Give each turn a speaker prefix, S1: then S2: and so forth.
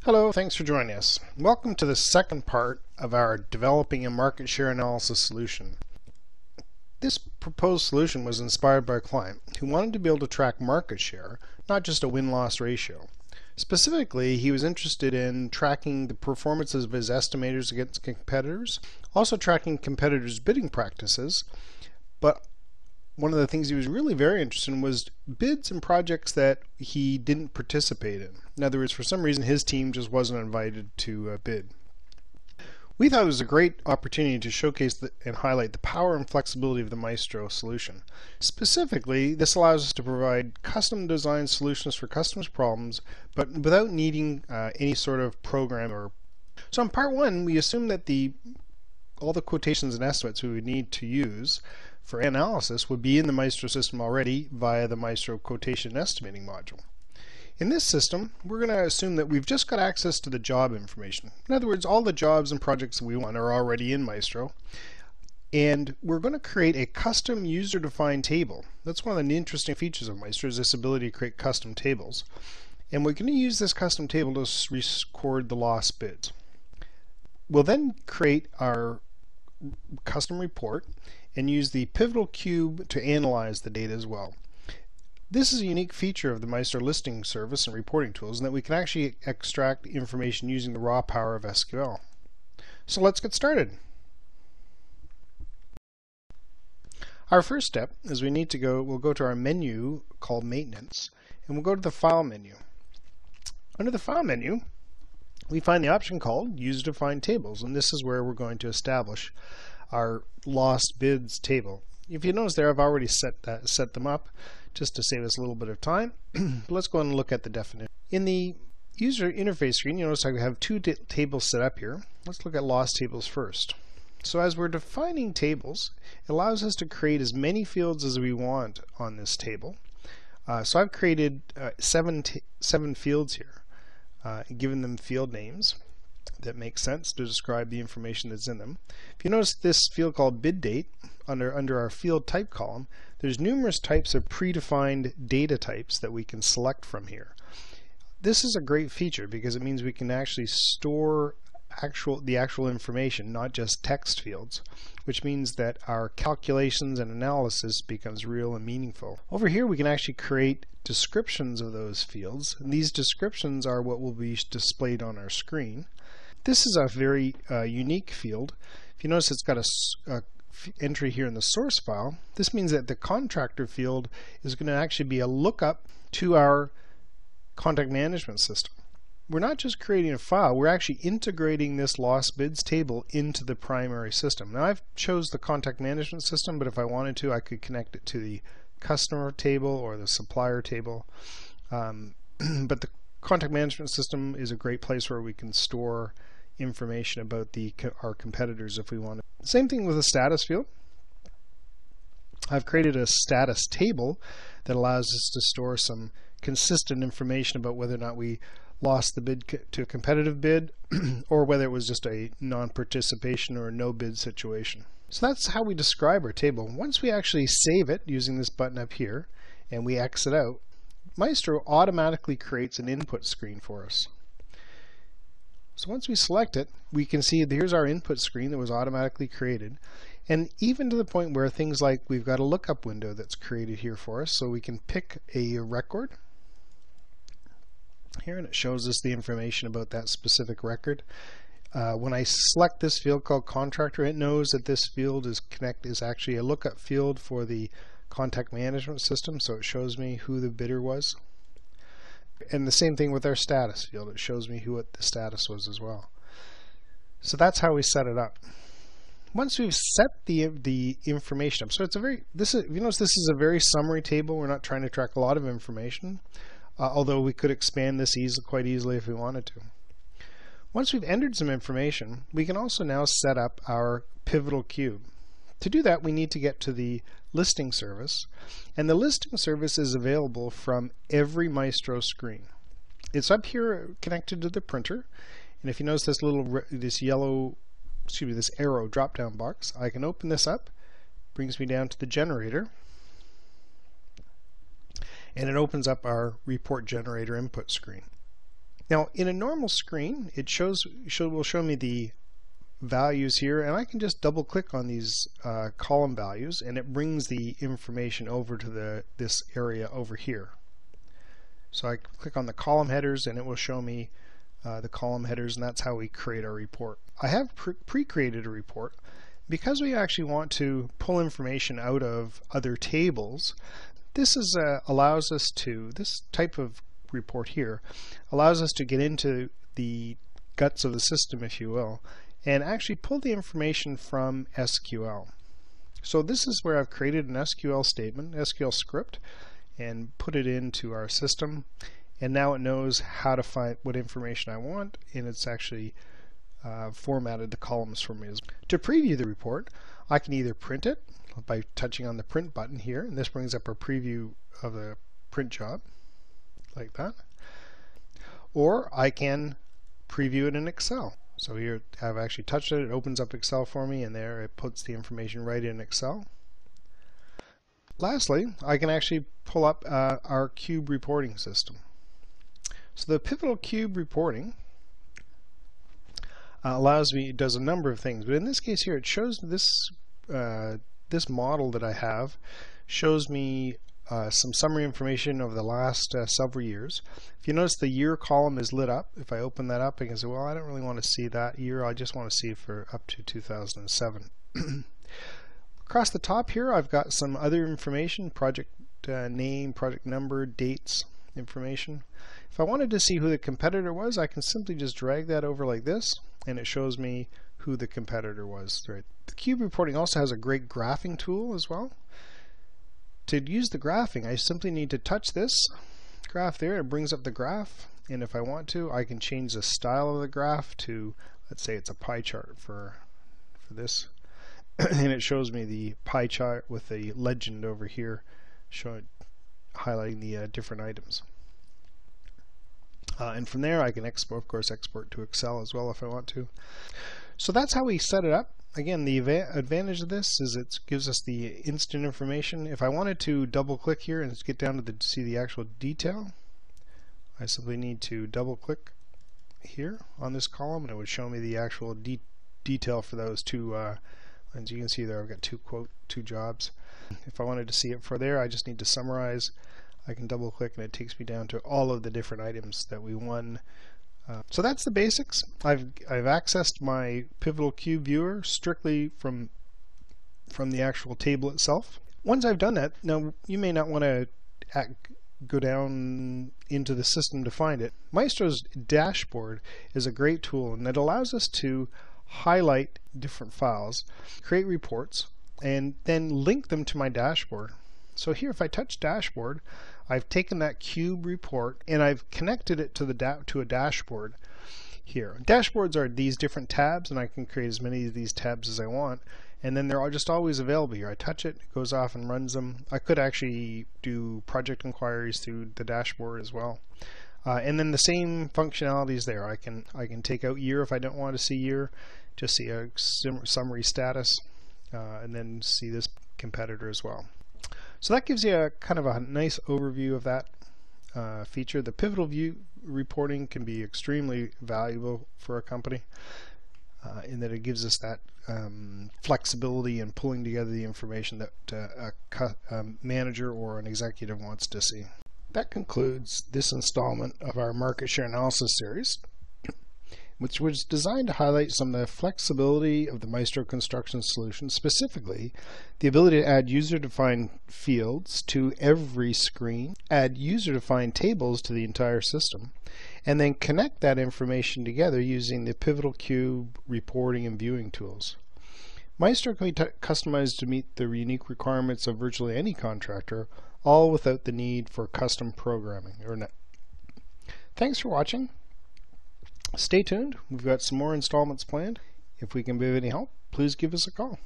S1: Hello, thanks for joining us. Welcome to the second part of our developing a market share analysis solution. This proposed solution was inspired by a client who wanted to be able to track market share, not just a win-loss ratio. Specifically, he was interested in tracking the performances of his estimators against competitors, also tracking competitors' bidding practices, but one of the things he was really very interested in was bids and projects that he didn't participate in. In other words, for some reason his team just wasn't invited to bid. We thought it was a great opportunity to showcase and highlight the power and flexibility of the Maestro solution. Specifically, this allows us to provide custom designed solutions for customers' problems, but without needing any sort of program. So in part one, we assumed that all the quotations and estimates we would need to use for analysis would be in the Maestro system already via the Maestro quotation estimating module. In this system, we're going to assume that we've just got access to the job information. In other words, all the jobs and projects that we want are already in Maestro. And we're going to create a custom user-defined table. That's one of the interesting features of Maestro, is this ability to create custom tables. And we're going to use this custom table to record the lost bids. We'll then create our custom report and use the pivotal cube to analyze the data as well. This is a unique feature of the Maestro listing service and reporting tools in that we can actually extract information using the raw power of SQL. So let's get started. Our first step is we'll go to our menu called Maintenance, and we'll go to the File menu. Under the File menu, we find the option called User Defined Tables, and this is where we're going to establish our lost bids table. If you notice there, I've already set them up just to save us a little bit of time. Let's go and look at the definition. In the user interface screen, you notice I have two tables set up here. Let's look at lost tables first. So as we're defining tables, it allows us to create as many fields as we want on this table. So I've created seven fields here, given them field names that make sense to describe the information that's in them. If you notice this field called bid date under our field type column, there's numerous types of predefined data types that we can select from here. This is a great feature because it means we can actually store the actual information, not just text fields, which means that our calculations and analysis becomes real and meaningful. Over here we can actually create descriptions of those fields, and these descriptions are what will be displayed on our screen. This is a very unique field. If you notice, it's got a entry here in the source file. This means that the contractor field is going to actually be a lookup to our contact management system. We're not just creating a file, we're actually integrating this lost bids table into the primary system. Now I've chose the contact management system, but if I wanted to, I could connect it to the customer table or the supplier table. But the contact management system is a great place where we can store information about our competitors if we want to. Same thing with the status field. I've created a status table that allows us to store some consistent information about whether or not we lost the bid to a competitive bid or whether it was just a non-participation or a no bid situation. So that's how we describe our table. Once we actually save it using this button up here and we exit out, Maestro automatically creates an input screen for us. So once we select it, we can see here's our input screen that was automatically created, and even to the point where things like we've got a lookup window that's created here for us, so we can pick a record here and it shows us the information about that specific record. When I select this field called contractor, it knows that this field is actually a lookup field for the contact management system, so it shows me who the bidder was. And the same thing with our status field, it shows me what the status was as well. So that's how we set it up. Once we've set the information up, so it's you notice this is a very summary table. We're not trying to track a lot of information, although we could expand this quite easily if we wanted to. Once we've entered some information, we can also now set up our pivotal cube. To do that, we need to get to the listing service, and the listing service is available from every Maestro screen. It's up here connected to the printer, and if you notice this arrow drop down box, I can open this up, brings me down to the generator, and it opens up our report generator input screen. Now, in a normal screen, it will show me the values here, and I can just double click on these column values, and it brings the information over to this area over here. So I click on the column headers, and it will show me the column headers, and that's how we create our report. I have pre-created a report. Because we actually want to pull information out of other tables, this allows us to, this type of report here, allows us to get into the guts of the system, if you will, and actually pull the information from SQL. So this is where I've created an SQL statement, SQL script, and put it into our system, and now it knows how to find what information I want, and it's actually formatted the columns for me. To preview the report, I can either print it by touching on the print button here, and this brings up a preview of the print job like that, or I can preview it in Excel. So here I've actually touched it, it opens up Excel for me, and there it puts the information right in Excel. Lastly, I can actually pull up our cube reporting system. So the pivotal cube reporting allows me, it does a number of things, but in this case here it shows this this model that I have shows me some summary information over the last several years. If you notice, the year column is lit up. If I open that up, I can say, well, I don't really want to see that year, I just want to see it for up to 2007. Across the top here I've got some other information, project name, project number, dates information. If I wanted to see who the competitor was, I can simply just drag that over like this, and it shows me who the competitor was. Right. The cube reporting also has a great graphing tool as well. To use the graphing, I simply need to touch this graph there. It brings up the graph, and if I want to, I can change the style of the graph to, let's say it's a pie chart for this, and it shows me the pie chart with the legend over here highlighting the different items. And from there I can export to Excel as well if I want to. So that's how we set it up. Again, the advantage of this is it gives us the instant information. If I wanted to double click here and get down to see the actual detail, I simply need to double click here on this column, and it would show me the actual detail for those two. As you can see there, I've got two jobs. If I wanted to see it for there, I just need to summarize. I can double click and it takes me down to all of the different items that we won. So that's the basics. I've accessed my pivotal cube viewer strictly from the actual table itself. Once I've done that, now you may not want to go down into the system to find it. Maestro's dashboard is a great tool, and it allows us to highlight different files, create reports, and then link them to my dashboard. So here, if I touch dashboard, I've taken that cube report and I've connected it to a dashboard here. Dashboards are these different tabs, and I can create as many of these tabs as I want, and then they're just always available here. I touch it, it goes off and runs them. I could actually do project inquiries through the dashboard as well. And then the same functionalities there. I can take out year if I don't want to see year, just see a summary status, and then see this competitor as well. So that gives you a kind of a nice overview of that feature. The pivotal view reporting can be extremely valuable for a company in that it gives us that flexibility in pulling together the information that a manager or an executive wants to see. That concludes this installment of our market share analysis series, which was designed to highlight some of the flexibility of the Maestro construction solution, specifically the ability to add user-defined fields to every screen, add user-defined tables to the entire system, and then connect that information together using the pivotal cube reporting and viewing tools. Maestro can be customized to meet the unique requirements of virtually any contractor, all without the need for custom programming. Thanks for watching. Stay tuned. We've got some more installments planned. If we can be of any help, please give us a call.